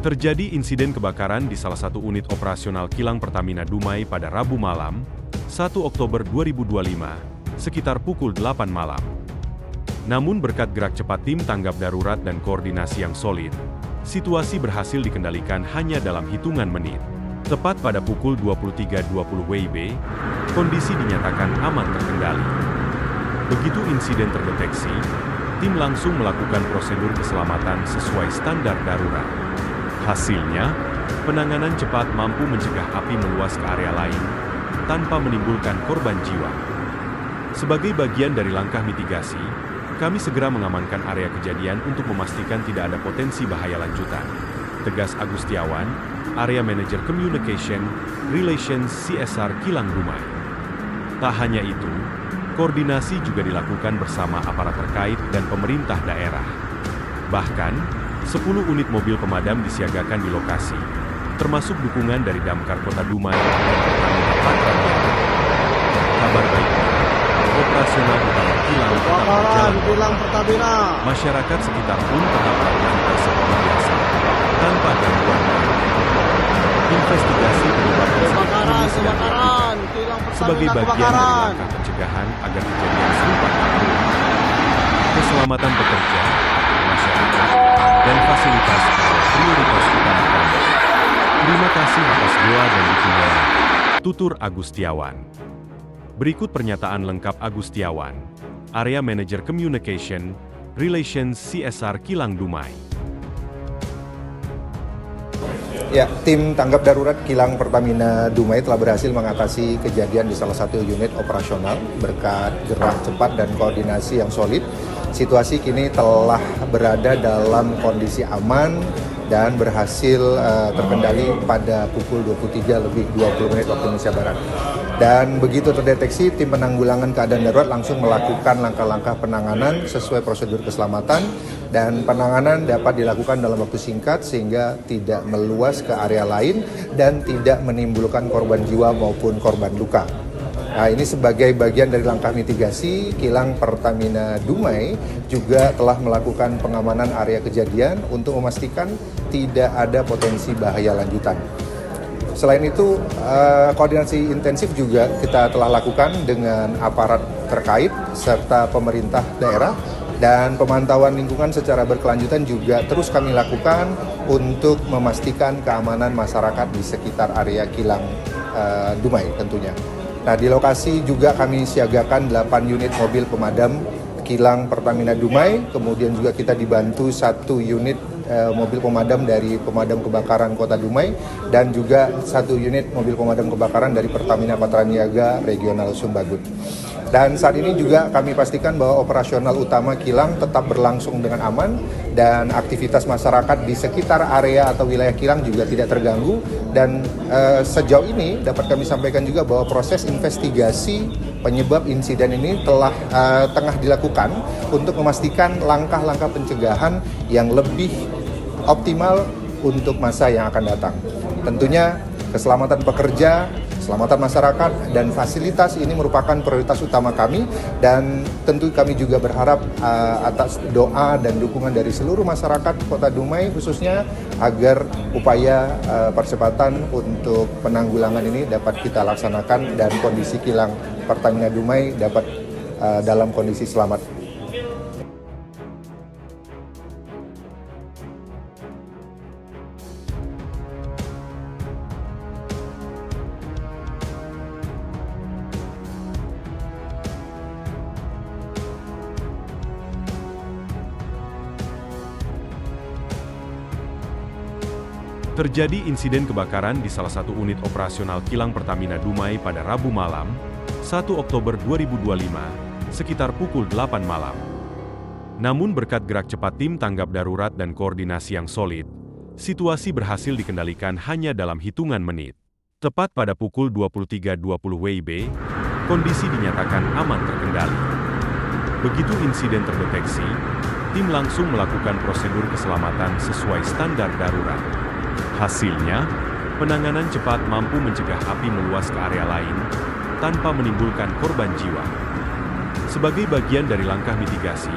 Terjadi insiden kebakaran di salah satu unit operasional kilang Pertamina Dumai pada Rabu malam, 1 Oktober 2025, sekitar pukul 8 malam. Namun berkat gerak cepat tim tanggap darurat dan koordinasi yang solid, situasi berhasil dikendalikan hanya dalam hitungan menit. Tepat pada pukul 23.20 WIB, kondisi dinyatakan aman terkendali. Begitu insiden terdeteksi, tim langsung melakukan prosedur keselamatan sesuai standar darurat. Hasilnya, penanganan cepat mampu mencegah api meluas ke area lain, tanpa menimbulkan korban jiwa. Sebagai bagian dari langkah mitigasi, kami segera mengamankan area kejadian untuk memastikan tidak ada potensi bahaya lanjutan. Tegas Agustiawan, Area Manager Communication, Relations CSR Kilang Dumai. Tak hanya itu, koordinasi juga dilakukan bersama aparat terkait dan pemerintah daerah. Bahkan, 10 unit mobil pemadam disiagakan di lokasi, termasuk dukungan dari Damkar Kota Dumai dan Pertamina Patraniaga. Kabar baiknya, operasional utama kilang tetap berjalan. Masyarakat sekitar pun tetap beraktivitas seperti biasa, tanpa gangguan lain. Investigasi penyebab insiden ini sedang dilakukan sebagai bagian dari langkah pencegahan agar kejadian serupa tak terulang. Keselamatan pekerja, masyarakat, dan fasilitas adalah prioritas utama kami. Terima kasih atas doa dan dukungannya. Tutur Agustiawan. Berikut pernyataan lengkap Agustiawan, Area Manager Communication, Relations CSR Kilang Dumai. Ya, tim tanggap darurat Kilang Pertamina Dumai telah berhasil mengatasi kejadian di salah satu unit operasional berkat gerak cepat dan koordinasi yang solid. Situasi kini telah berada dalam kondisi aman dan berhasil terkendali pada pukul 23.20 waktu Indonesia Barat. Dan begitu terdeteksi, tim penanggulangan keadaan darurat langsung melakukan langkah-langkah penanganan sesuai prosedur keselamatan, dan penanganan dapat dilakukan dalam waktu singkat sehingga tidak meluas ke area lain dan tidak menimbulkan korban jiwa maupun korban luka. Nah, ini sebagai bagian dari langkah mitigasi, Kilang Pertamina Dumai juga telah melakukan pengamanan area kejadian untuk memastikan tidak ada potensi bahaya lanjutan. Selain itu, koordinasi intensif juga kita telah lakukan dengan aparat terkait serta pemerintah daerah, dan pemantauan lingkungan secara berkelanjutan juga terus kami lakukan untuk memastikan keamanan masyarakat di sekitar area Kilang Dumai tentunya. Nah, di lokasi juga kami siagakan 8 unit mobil pemadam Kilang Pertamina Dumai, kemudian juga kita dibantu 1 unit mobil pemadam dari Pemadam Kebakaran Kota Dumai, dan juga 1 unit mobil pemadam kebakaran dari Pertamina Patraniaga Regional Sumbagut. Dan saat ini juga kami pastikan bahwa operasional utama kilang tetap berlangsung dengan aman, dan aktivitas masyarakat di sekitar area atau wilayah kilang juga tidak terganggu. Dan sejauh ini dapat kami sampaikan juga bahwa proses investigasi penyebab insiden ini tengah dilakukan untuk memastikan langkah-langkah pencegahan yang lebih optimal untuk masa yang akan datang. Tentunya keselamatan pekerja, keselamatan masyarakat, dan fasilitas ini merupakan prioritas utama kami, dan tentu kami juga berharap atas doa dan dukungan dari seluruh masyarakat Kota Dumai khususnya agar upaya percepatan untuk penanggulangan ini dapat kita laksanakan dan kondisi Kilang Pertamina Dumai dapat dalam kondisi selamat. Terjadi insiden kebakaran di salah satu unit operasional Kilang Pertamina Dumai pada Rabu malam, 1 Oktober 2025, sekitar pukul 8 malam. Namun berkat gerak cepat tim tanggap darurat dan koordinasi yang solid, situasi berhasil dikendalikan hanya dalam hitungan menit. Tepat pada pukul 23.20 WIB, kondisi dinyatakan aman terkendali. Begitu insiden terdeteksi, tim langsung melakukan prosedur keselamatan sesuai standar darurat. Hasilnya, penanganan cepat mampu mencegah api meluas ke area lain, tanpa menimbulkan korban jiwa. Sebagai bagian dari langkah mitigasi,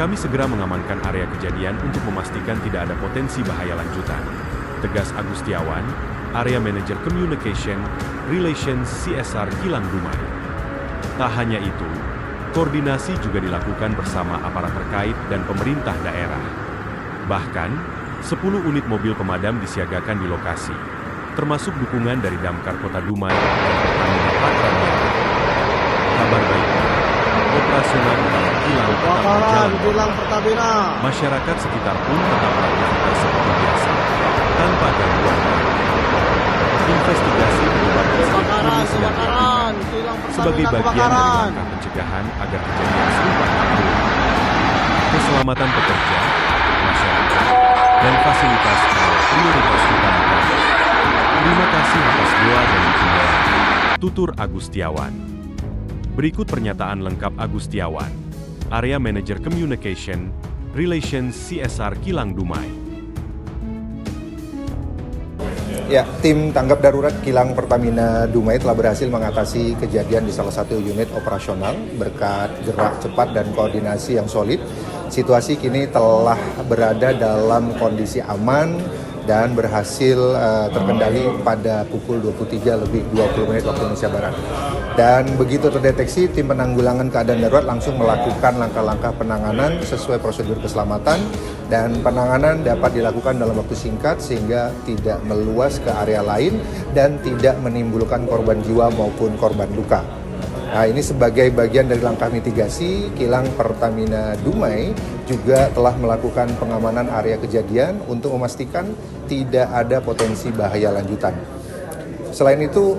kami segera mengamankan area kejadian untuk memastikan tidak ada potensi bahaya lanjutan. Tegas Agustiawan, Area Manager Communication, Relations CSR Kilang Dumai. Tak hanya itu, koordinasi juga dilakukan bersama aparat terkait dan pemerintah daerah. Bahkan, 10 unit mobil pemadam disiagakan di lokasi, termasuk dukungan dari Damkar Kota Dumai dan Pertamina Patraniaga. Kabar baiknya, operasional utama kilang tetap berjalan. Masyarakat sekitar pun tetap beraktivitas seperti biasa, tanpa gangguan. Investigasi penyebab insiden ini sedang dilakukan sebagai bagian dari langkah pencegahan agar kejadian serupa tak terulang. Keselamatan pekerja, masyarakat, dan fasilitas adalah prioritas utama kami. Terima kasih atas doa dan dukungan. Tutur Agustiawan. Berikut pernyataan lengkap Agustiawan, Area Manager Communication, Relations CSR Kilang Dumai. Ya, tim tanggap darurat Kilang Pertamina Dumai telah berhasil mengatasi kejadian di salah satu unit operasional berkat gerak cepat dan koordinasi yang solid. Situasi kini telah berada dalam kondisi aman dan berhasil terkendali pada pukul 23:20 waktu Indonesia Barat. Dan begitu terdeteksi, tim penanggulangan keadaan darurat langsung melakukan langkah-langkah penanganan sesuai prosedur keselamatan, dan penanganan dapat dilakukan dalam waktu singkat sehingga tidak meluas ke area lain dan tidak menimbulkan korban jiwa maupun korban luka. Nah, ini sebagai bagian dari langkah mitigasi, Kilang Pertamina Dumai juga telah melakukan pengamanan area kejadian untuk memastikan tidak ada potensi bahaya lanjutan. Selain itu,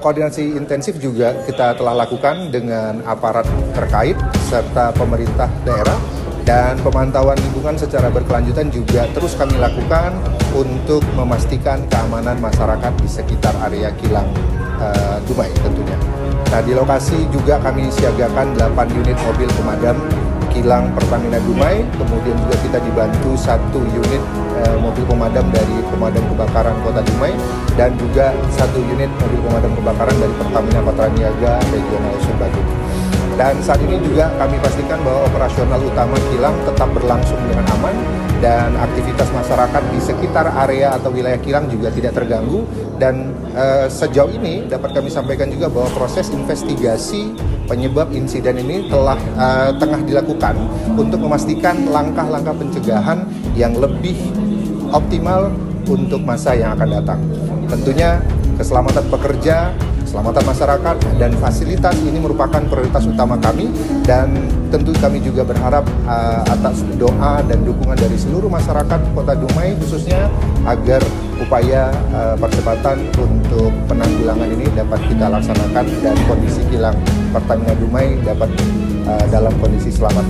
koordinasi intensif juga kita telah lakukan dengan aparat terkait serta pemerintah daerah, dan pemantauan lingkungan secara berkelanjutan juga terus kami lakukan untuk memastikan keamanan masyarakat di sekitar area Kilang Dumai tentunya. Nah, di lokasi juga kami siagakan 8 unit mobil pemadam Kilang Pertamina Dumai, kemudian juga kita dibantu 1 unit mobil pemadam dari Pemadam Kebakaran Kota Dumai, dan juga 1 unit mobil pemadam kebakaran dari Pertamina Patraniaga Regional Sumbawa. Dan saat ini juga kami pastikan bahwa operasional utama kilang tetap berlangsung dengan aman, dan aktivitas masyarakat di sekitar area atau wilayah kilang juga tidak terganggu. Dan sejauh ini dapat kami sampaikan juga bahwa proses investigasi penyebab insiden ini telah tengah dilakukan untuk memastikan langkah-langkah pencegahan yang lebih optimal untuk masa yang akan datang. Tentunya keselamatan pekerja, keselamatan masyarakat, dan fasilitas ini merupakan prioritas utama kami, dan tentu kami juga berharap atas doa dan dukungan dari seluruh masyarakat Kota Dumai khususnya agar upaya percepatan untuk penanggulangan ini dapat kita laksanakan dan kondisi Kilang Pertamina Dumai dapat dalam kondisi selamat.